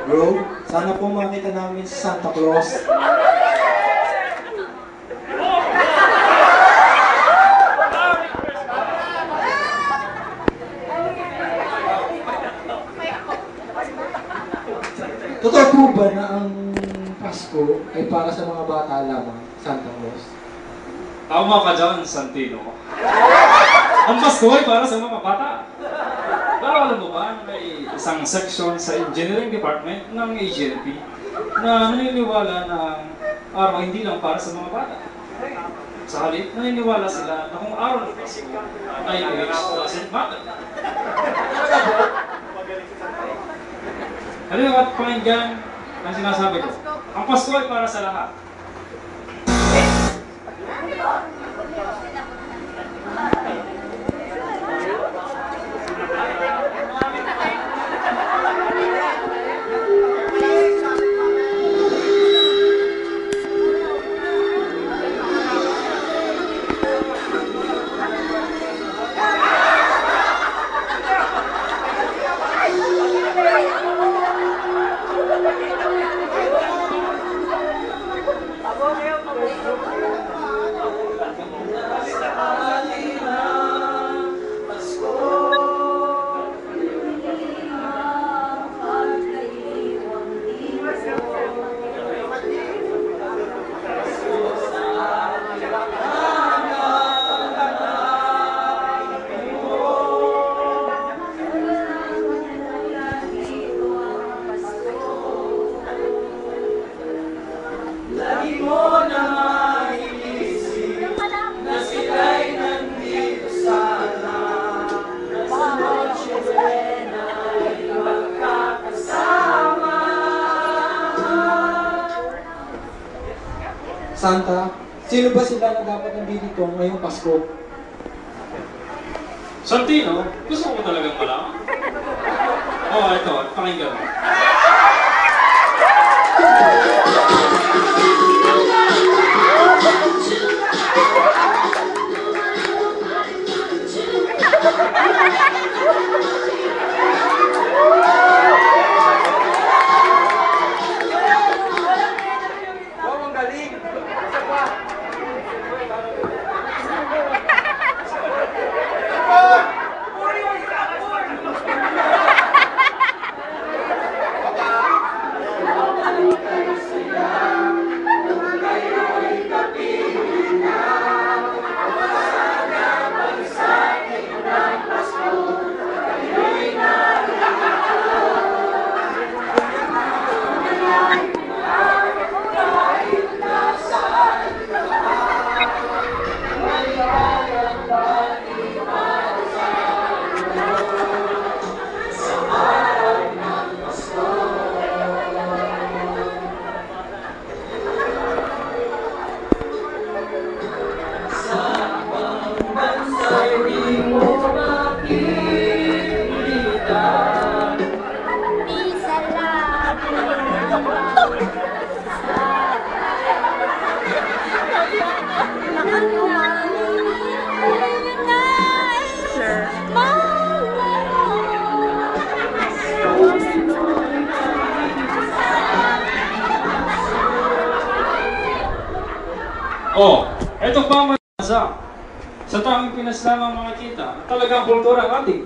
Bro, sana po makita namin si Santa Claus. Totoo po ba na ang Pasko ay para sa mga bata lamang, Santa Claus? Tama ka dyan, Santino. Ang Pasko ay para sa mga bata. Pero alam mo ba, may isang section sa engineering department ng AGNP na naniniwala na ang araw hindi lang para sa mga bata. Sa halip, naniniwala sila na kung araw ng Pasko ay age doesn't matter. Halika at pakinggan ang sinasabi ko. Ang Pasko ay para sa lahat. Santa, sino ba sila na dapat nandito ngayong Pasko? Santino, gusto mo talagang malaman? Oo, ito, pakinggan mo. Oh, eto pa ang masa. Sa tanging Pinas lamang makikita, talagang kultura ang ating.